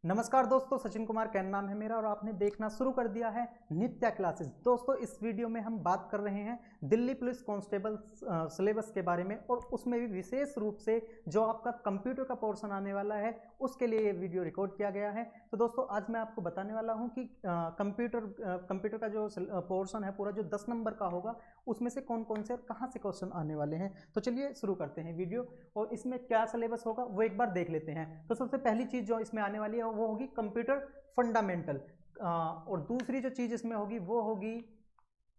नमस्कार दोस्तों, सचिन कुमार कैन नाम है मेरा और आपने देखना शुरू कर दिया है नित्या क्लासेस। दोस्तों, इस वीडियो में हम बात कर रहे हैं दिल्ली पुलिस कांस्टेबल सिलेबस के बारे में और उसमें भी विशेष रूप से जो आपका कंप्यूटर का पोर्शन आने वाला है उसके लिए ये वीडियो रिकॉर्ड किया गया है। तो दोस्तों, आज मैं आपको बताने वाला हूं कि कंप्यूटर का जो पोर्शन है पूरा जो 10 नंबर का होगा उसमें से कौन कौन से और कहाँ से क्वेश्चन आने वाले हैं। तो चलिए शुरू करते हैं वीडियो और इसमें क्या सिलेबस होगा वो एक बार देख लेते हैं। तो सबसे पहली चीज़ जो इसमें आने वाली है वो होगी कंप्यूटर फंडामेंटल और दूसरी जो चीज़ इसमें होगी वो होगी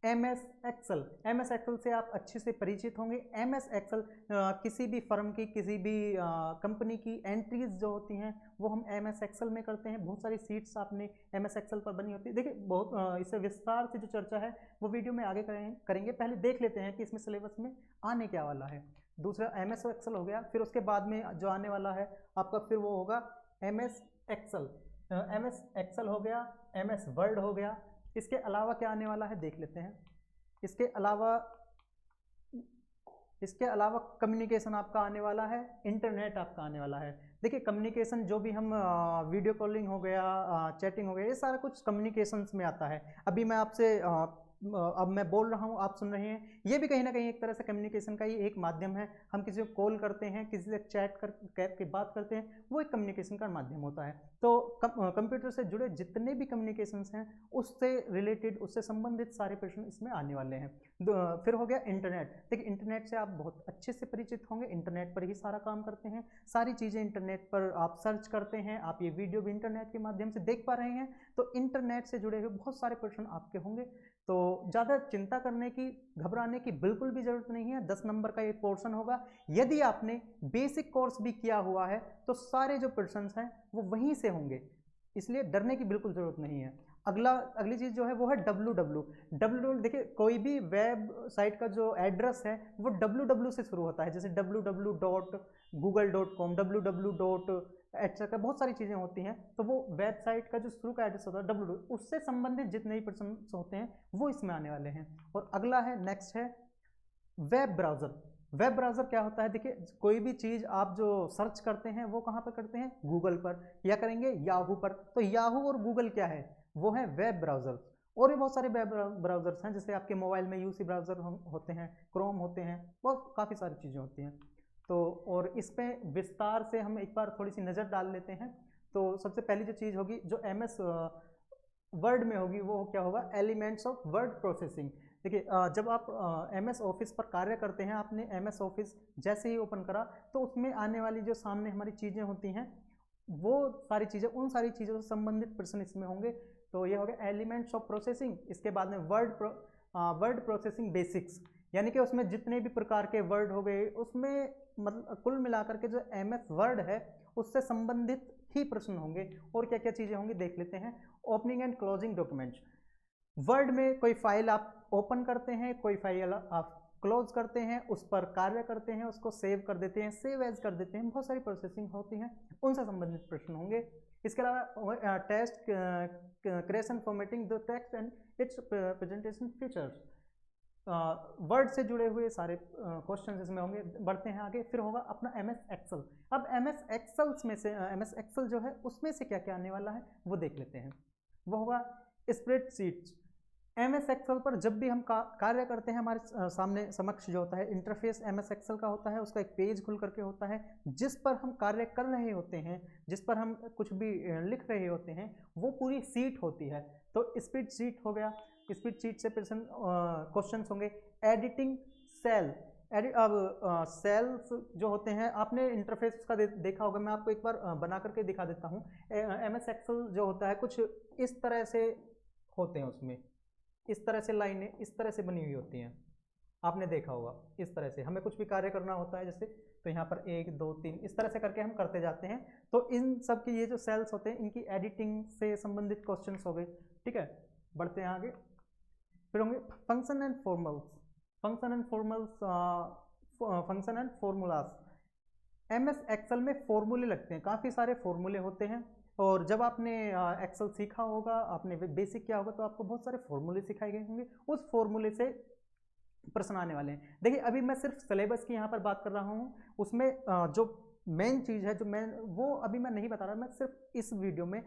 MS एक्सेल। MS एक्सेल से आप अच्छे से परिचित होंगे। MS एक्सेल किसी भी फर्म की किसी भी कंपनी की एंट्रीज जो होती हैं वो हम MS एक्सेल में करते हैं। बहुत सारी सीट्स आपने MS एक्सेल पर बनी होती है। देखिए, बहुत इसे विस्तार से जो चर्चा है वो वीडियो में आगे करेंगे। पहले देख लेते हैं कि इसमें सिलेबस में आने क्या वाला है। दूसरा MS एक्सेल हो गया, फिर उसके बाद में जो आने वाला है आपका फिर वो होगा MS एक्सेल। MS एक्सेल हो गया, MS वर्ड हो गया। इसके अलावा क्या आने वाला है देख लेते हैं। इसके अलावा कम्युनिकेशन आपका आने वाला है, इंटरनेट आपका आने वाला है। देखिए, कम्युनिकेशन जो भी हम वीडियो कॉलिंग हो गया, चैटिंग हो गया, ये सारा कुछ कम्युनिकेशंस में आता है। अभी मैं आपसे अब मैं बोल रहा हूँ, आप सुन रहे हैं, ये भी कहीं ना कहीं एक तरह से कम्युनिकेशन का ही एक माध्यम है। हम किसी को कॉल करते हैं, किसी से चैट करके बात करते हैं, वो एक कम्युनिकेशन का माध्यम होता है। तो कंप्यूटर से जुड़े जितने भी कम्युनिकेशंस हैं उससे रिलेटेड, उससे संबंधित सारे प्रश्न इसमें आने वाले हैं। फिर हो गया इंटरनेट। देखिए, इंटरनेट से आप बहुत अच्छे से परिचित होंगे। इंटरनेट पर ही सारा काम करते हैं, सारी चीज़ें इंटरनेट पर आप सर्च करते हैं। आप ये वीडियो भी इंटरनेट के माध्यम से देख पा रहे हैं। तो इंटरनेट से जुड़े हुए बहुत सारे प्रश्न आपके होंगे। तो ज़्यादा चिंता करने की, घबराने की बिल्कुल भी ज़रूरत नहीं है। 10 नंबर का ये पोर्शन होगा। यदि आपने बेसिक कोर्स भी किया हुआ है तो सारे जो प्रश्न हैं वो वहीं से होंगे, इसलिए डरने की बिल्कुल ज़रूरत नहीं है। अगली चीज़ जो है वो है www। देखिए, कोई भी वेब साइट का जो एड्रेस है वो www से शुरू होता है, जैसे www.google.com, www. एट्सेट्रा, बहुत सारी चीज़ें होती हैं। तो वो वेबसाइट का जो शुरू का एड्रेस होता है www, उससे संबंधित जितने भी प्रश्न होते हैं वो इसमें आने वाले हैं। और अगला है, नेक्स्ट है वेब ब्राउज़र। वेब ब्राउज़र क्या होता है? देखिए, कोई भी चीज़ आप जो सर्च करते हैं वो कहाँ पर करते हैं? गूगल पर, या करेंगे याहू पर। तो याहू और गूगल क्या है? वो है वेब ब्राउज़र। और भी बहुत सारे वेब ब्राउज़र्स हैं, जैसे आपके मोबाइल में यूसी ब्राउज़र होते हैं, क्रोम होते हैं, बहुत काफ़ी सारी चीज़ें होती हैं। तो और इस पर विस्तार से हम एक बार थोड़ी सी नज़र डाल लेते हैं। तो सबसे पहली जो चीज़ होगी जो MS वर्ड में होगी वो क्या होगा? Elements of word processing. देखिए, जब आप MS ऑफिस पर कार्य करते हैं, आपने MS ऑफिस जैसे ही ओपन करा तो उसमें आने वाली जो सामने हमारी चीज़ें होती हैं वो सारी चीज़ें, उन सारी चीज़ों से संबंधित प्रश्न इसमें होंगे। तो ये हो गया एलिमेंट्स ऑफ प्रोसेसिंग। इसके बाद में वर्ड प्रोसेसिंग बेसिक्स, यानी कि उसमें जितने भी प्रकार के वर्ड हो गए उसमें, मतलब कुल मिलाकर के जो MS वर्ड है उससे संबंधित ही प्रश्न होंगे। और क्या क्या चीज़ें होंगी देख लेते हैं। Opening and closing documents. Word में कोई फाइल आप ओपन करते हैं, कोई फाइल आप क्लोज करते हैं, उस पर कार्य करते हैं, उसको सेव कर देते हैं, सेव एज कर देते हैं, बहुत सारी प्रोसेसिंग होती हैं, उनसे संबंधित प्रश्न होंगे। इसके अलावा test creation, formatting the text and its presentation features. Word से जुड़े हुए सारे क्वेश्चन इसमें होंगे। बढ़ते हैं आगे। फिर होगा अपना MS एक्सेल। अब MS एक्सेल्स में से MS एक्सेल जो है उसमें से क्या क्या आने वाला है वो देख लेते हैं। वो होगा स्प्रेडशीट्स। MS एक्सेल पर जब भी हम कार्य करते हैं, हमारे सामने समक्ष जो होता है इंटरफेस MS एक्सेल का होता है, उसका एक पेज खुल करके होता है जिस पर हम कार्य कर रहे होते हैं, जिस पर हम कुछ भी लिख रहे होते हैं, वो पूरी सीट होती है। तो स्प्रेड शीट हो गया। स्प्रेड शीट से क्वेश्चन होंगे। Editing cell. अब सेल्स जो होते हैं, आपने इंटरफेस का देखा होगा, मैं आपको एक बार बना करके दिखा देता हूँ। MS एक्सेल जो होता है कुछ इस तरह से होते हैं, उसमें इस तरह से लाइनें इस तरह से बनी हुई होती हैं, आपने देखा होगा। इस तरह से हमें कुछ भी कार्य करना होता है जैसे, तो यहाँ पर 1 2 3 इस तरह से करके हम करते जाते हैं। तो इन सब की ये जो सेल्स होते हैं इनकी एडिटिंग से संबंधित क्वेश्चंस हो गए। ठीक है, बढ़ते हैं आगे। फिर होंगे function and formulas. Function and formulas. MS Excel में फॉर्मूले लगते हैं, काफ़ी सारे फॉर्मूले होते हैं। और जब आपने एक्सेल सीखा होगा, आपने बेसिक किया होगा, तो आपको बहुत सारे फॉर्मूले सिखाए गए होंगे। उस फॉर्मूले से प्रश्न आने वाले हैं। देखिए, अभी मैं सिर्फ सिलेबस की यहाँ पर बात कर रहा हूँ। उसमें जो मेन चीज़ है जो मैं वो अभी मैं नहीं बता रहा, मैं सिर्फ इस वीडियो में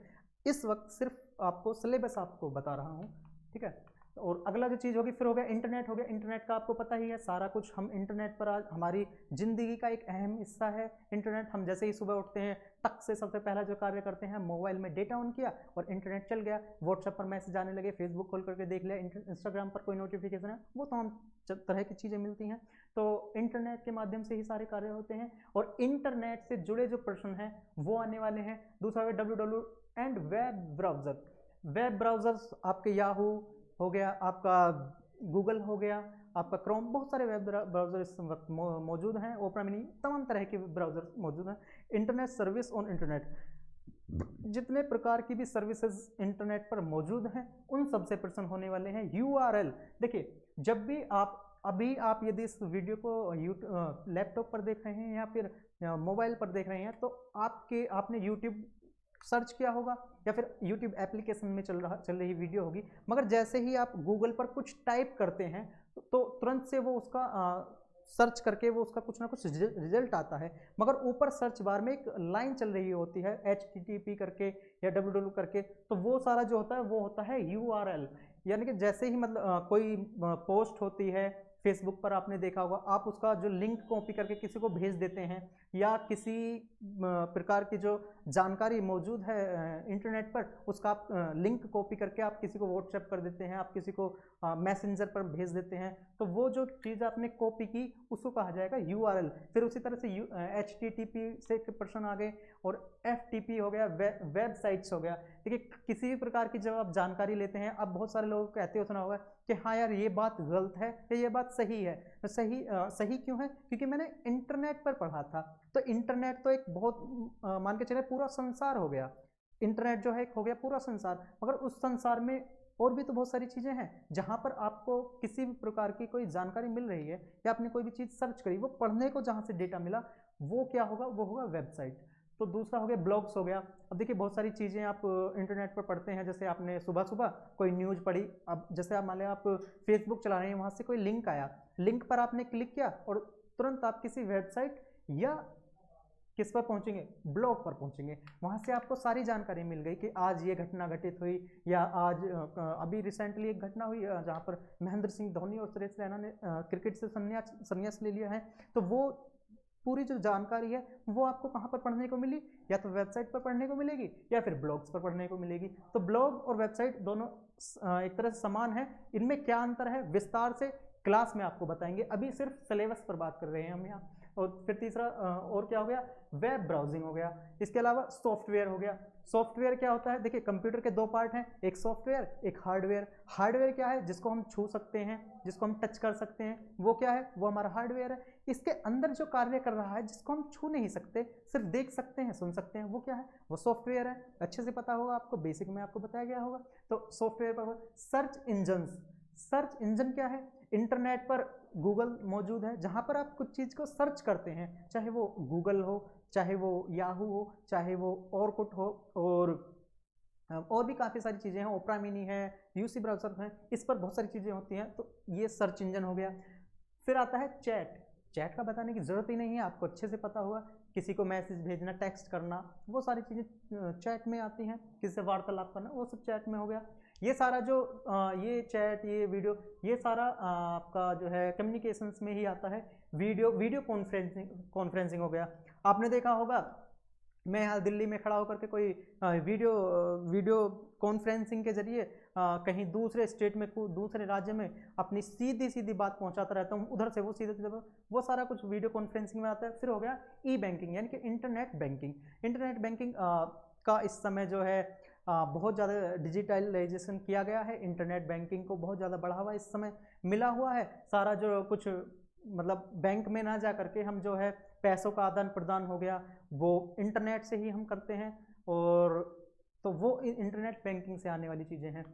इस वक्त सिर्फ आपको सिलेबस आपको बता रहा हूँ, ठीक है। और अगला जो चीज़ होगी फिर हो गया इंटरनेट, हो गया इंटरनेट का आपको पता ही है सारा कुछ, हम इंटरनेट पर आज हमारी ज़िंदगी का एक अहम हिस्सा है इंटरनेट। हम जैसे ही सुबह उठते हैं टक से सबसे पहला जो कार्य करते हैं मोबाइल में डेटा ऑन किया और इंटरनेट चल गया, व्हाट्सएप पर मैसेज आने लगे, फेसबुक खोल करके देख लिया, इंस्टाग्राम पर कोई नोटिफिकेशन है, वो तमाम तरह की चीज़ें मिलती हैं। तो इंटरनेट के माध्यम से ही सारे कार्य होते हैं और इंटरनेट से जुड़े जो प्रश्न हैं वो आने वाले हैं। दूसरा है W and web browser. Web browsers आपके याहू हो गया, आपका गूगल हो गया, आपका क्रोम, बहुत सारे वेब ब्राउज़र इस वक्त मौजूद हैं, ओपरा मिनी, तमाम तरह के ब्राउज़र मौजूद हैं। इंटरनेट सर्विस ऑन इंटरनेट, जितने प्रकार की भी सर्विसेज इंटरनेट पर मौजूद हैं उन सबसे प्रश्न होने वाले हैं। URL, देखिए जब भी आप यदि इस वीडियो को लैपटॉप पर देख रहे हैं या फिर मोबाइल पर देख रहे हैं तो आपने यूट्यूब सर्च किया होगा या फिर यूट्यूब एप्लीकेशन में चल रही वीडियो होगी, मगर जैसे ही आप गूगल पर कुछ टाइप करते हैं तो तुरंत से वो उसका सर्च करके वो उसका कुछ ना कुछ रिजल्ट आता है, मगर ऊपर सर्च बार में एक लाइन चल रही होती है HTTP करके या www करके, तो वो सारा जो होता है वो होता है URL। यानी कि जैसे ही मतलब कोई पोस्ट होती है फेसबुक पर, आपने देखा होगा, आप उसका जो लिंक कॉपी करके किसी को भेज देते हैं या किसी प्रकार की जो जानकारी मौजूद है इंटरनेट पर उसका आप लिंक कॉपी करके आप किसी को व्हाट्सएप कर देते हैं, आप किसी को मैसेंजर पर भेज देते हैं, तो वो जो चीज़ आपने कॉपी की उसको कहा जाएगा URL। फिर उसी तरह से HTTP से प्रश्न आ गए और FTP हो गया, वेबसाइट्स हो गया। देखिए किसी भी प्रकार की जब आप जानकारी लेते हैं, अब बहुत सारे लोग कहते हो सुना होगा कि हाँ यार ये बात गलत है या ये बात सही है, तो सही क्यों है? क्योंकि मैंने इंटरनेट पर पढ़ा था। तो इंटरनेट तो एक बहुत मान के चले पूरा संसार हो गया, इंटरनेट जो है एक हो गया पूरा संसार, मगर उस संसार में और भी तो बहुत सारी चीज़ें हैं जहाँ पर आपको किसी भी प्रकार की कोई जानकारी मिल रही है या आपने कोई भी चीज़ सर्च करी, वो पढ़ने को जहाँ से डेटा मिला वो क्या होगा, वो होगा वेबसाइट। तो दूसरा हो गया ब्लॉग्स हो गया। अब देखिए बहुत सारी चीज़ें आप इंटरनेट पर पढ़ते हैं, जैसे आपने सुबह सुबह कोई न्यूज़ पढ़ी, अब जैसे आप मान लें आप फेसबुक चला रहे हैं, वहाँ से कोई लिंक आया, लिंक पर आपने क्लिक किया और तुरंत आप किसी वेबसाइट या किस पर पहुंचेंगे, ब्लॉग पर पहुंचेंगे, वहां से आपको सारी जानकारी मिल गई कि आज ये घटना घटित हुई या आज अभी रिसेंटली एक घटना हुई जहां पर महेंद्र सिंह धोनी और सुरेश रैना ने क्रिकेट से संन्यास ले लिया है। तो वो पूरी जो जानकारी है वो आपको कहाँ पर पढ़ने को मिली, या तो वेबसाइट पर पढ़ने को मिलेगी या फिर ब्लॉग्स पर पढ़ने को मिलेगी। तो ब्लॉग और वेबसाइट दोनों एक तरह से समान है, इनमें क्या अंतर है विस्तार से क्लास में आपको बताएंगे, अभी सिर्फ सिलेबस पर बात कर रहे हैं हम यहाँ। और फिर तीसरा और क्या हो गया, वेब ब्राउजिंग हो गया। इसके अलावा सॉफ्टवेयर हो गया। सॉफ्टवेयर क्या होता है, देखिए कंप्यूटर के दो पार्ट हैं, एक सॉफ्टवेयर एक हार्डवेयर। हार्डवेयर क्या है, जिसको हम छू सकते हैं, जिसको हम टच कर सकते हैं, वो क्या है, वो हमारा हार्डवेयर है। इसके अंदर जो कार्य कर रहा है जिसको हम छू नहीं सकते, सिर्फ देख सकते हैं सुन सकते हैं, वो क्या है, वो सॉफ्टवेयर है। अच्छे से पता होगा आपको, बेसिक में आपको बताया गया होगा। तो सॉफ्टवेयर पर सर्च इंजन, सर्च इंजन क्या है, इंटरनेट पर गूगल मौजूद है जहां पर आप कुछ चीज़ को सर्च करते हैं, चाहे वो गूगल हो, चाहे वो याहू हो, चाहे वो ऑरकुट हो, और भी काफ़ी सारी चीज़ें हैं, ओपरा मिनी है, यूसी ब्राउज़र है, इस पर बहुत सारी चीज़ें होती हैं। तो ये सर्च इंजन हो गया। फिर आता है चैट। चैट का बताने की ज़रूरत ही नहीं है, आपको अच्छे से पता होगा, किसी को मैसेज भेजना, टेक्स्ट करना, वो सारी चीज़ें चैट में आती हैं, किसी से वार्तालाप करना, वो सब चैट में हो गया। ये सारा जो ये चैट, ये वीडियो, ये सारा आपका जो है कम्युनिकेशंस में ही आता है। वीडियो कॉन्फ्रेंसिंग हो गया। आपने देखा होगा, मैं यहाँ दिल्ली में खड़ा होकर के कोई वीडियो कॉन्फ्रेंसिंग के जरिए कहीं दूसरे स्टेट में, दूसरे राज्य में अपनी सीधी सीधी बात पहुँचाता रहता हूँ, उधर से वो सीधे सीधे, वो सारा कुछ वीडियो कॉन्फ्रेंसिंग में आता है। फिर हो गया ई बैंकिंग, यानी कि इंटरनेट बैंकिंग। इंटरनेट बैंकिंग का इस समय जो है बहुत ज़्यादा डिजिटलाइजेशन किया गया है, इंटरनेट बैंकिंग को बहुत ज़्यादा बढ़ावा इस समय मिला हुआ है। सारा जो कुछ मतलब बैंक में ना जा करके हम जो है पैसों का आदान प्रदान हो गया, वो इंटरनेट से ही हम करते हैं, और तो वो इंटरनेट बैंकिंग से आने वाली चीज़ें हैं।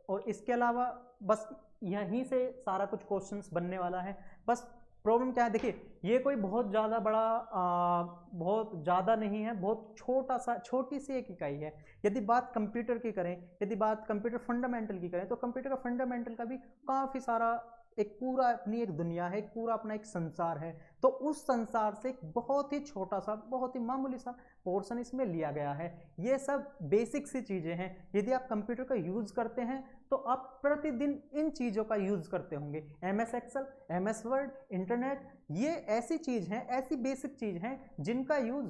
और इसके अलावा बस यहीं से सारा कुछ क्वेश्चंस बनने वाला है। बस प्रॉब्लम क्या है, देखिए ये कोई बहुत ज़्यादा बड़ा बहुत ज़्यादा नहीं है, बहुत छोटी सी एक इकाई है। यदि बात कंप्यूटर की करें, यदि बात कंप्यूटर फंडामेंटल की करें, तो कंप्यूटर का फंडामेंटल का भी काफ़ी सारा एक पूरा अपनी एक दुनिया है, एक पूरा अपना एक संसार है, तो उस संसार से एक बहुत ही छोटा सा, बहुत ही मामूली सा पोर्शन इसमें लिया गया है। ये सब बेसिक सी चीज़ें हैं। यदि आप कंप्यूटर का यूज़ करते हैं तो आप प्रतिदिन इन चीज़ों का यूज़ करते होंगे। MS Excel, MS Word, internet, ये ऐसी चीज़ हैं, ऐसी बेसिक चीज़ हैं जिनका यूज़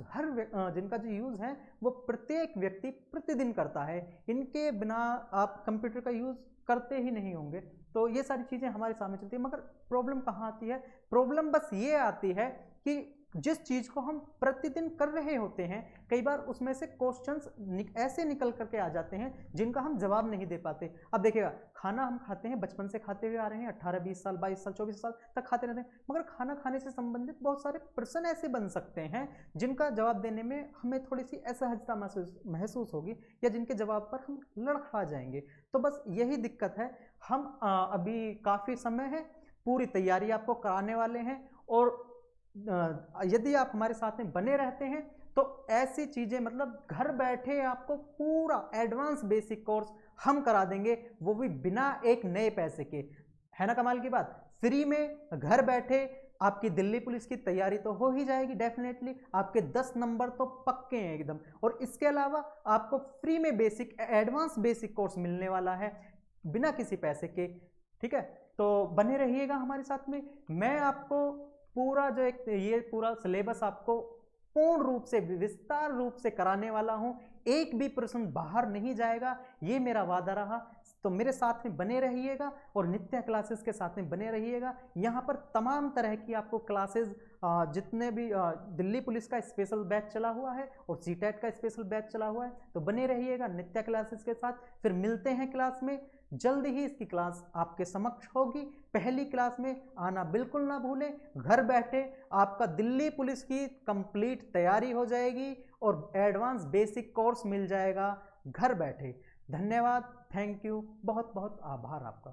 जिनका जो यूज़ है वो प्रत्येक व्यक्ति प्रतिदिन करता है। इनके बिना आप कंप्यूटर का यूज़ करते ही नहीं होंगे। तो ये सारी चीज़ें हमारे सामने चलती है, मगर प्रॉब्लम कहाँ आती है? प्रॉब्लम बस ये आती है कि जिस चीज़ को हम प्रतिदिन कर रहे होते हैं, कई बार उसमें से क्वेश्चंस ऐसे निकल करके आ जाते हैं जिनका हम जवाब नहीं दे पाते। अब देखिएगा, खाना हम खाते हैं, बचपन से खाते हुए आ रहे हैं, 18-20 साल, 22 साल, 24 साल तक खाते रहते हैं, मगर खाना खाने से संबंधित बहुत सारे प्रश्न ऐसे बन सकते हैं जिनका जवाब देने में हमें थोड़ी सी असहजता महसूस होगी, या जिनके जवाब पर हम लड़खड़ा जाएंगे। तो बस यही दिक्कत है। हम अभी काफ़ी समय है, पूरी तैयारी आपको कराने वाले हैं, और यदि आप हमारे साथ में बने रहते हैं तो ऐसी चीज़ें, मतलब घर बैठे आपको पूरा एडवांस बेसिक कोर्स हम करा देंगे, वो भी बिना एक नए पैसे के। है ना कमाल की बात? फ्री में घर बैठे आपकी दिल्ली पुलिस की तैयारी तो हो ही जाएगी डेफिनेटली, आपके 10 नंबर तो पक्के हैं एकदम, और इसके अलावा आपको फ्री में बेसिक एडवांस बेसिक कोर्स मिलने वाला है बिना किसी पैसे के। ठीक है, तो बने रहिएगा हमारे साथ में। मैं आपको पूरा जो एक ये पूरा सिलेबस आपको पूर्ण रूप से, विस्तार रूप से कराने वाला हूं, एक भी प्रश्न बाहर नहीं जाएगा, ये मेरा वादा रहा। तो मेरे साथ में बने रहिएगा और नित्य क्लासेस के साथ में बने रहिएगा। यहाँ पर तमाम तरह की आपको क्लासेस, जितने भी दिल्ली पुलिस का स्पेशल बैच चला हुआ है और सीटेट का स्पेशल बैच चला हुआ है, तो बने रहिएगा नित्य क्लासेस के साथ। फिर मिलते हैं क्लास में, जल्द ही इसकी क्लास आपके समक्ष होगी। पहली क्लास में आना बिल्कुल ना भूलें। घर बैठे आपका दिल्ली पुलिस की कंप्लीट तैयारी हो जाएगी और एडवांस बेसिक कोर्स मिल जाएगा घर बैठे। धन्यवाद, थैंक यू, बहुत बहुत आभार आपका।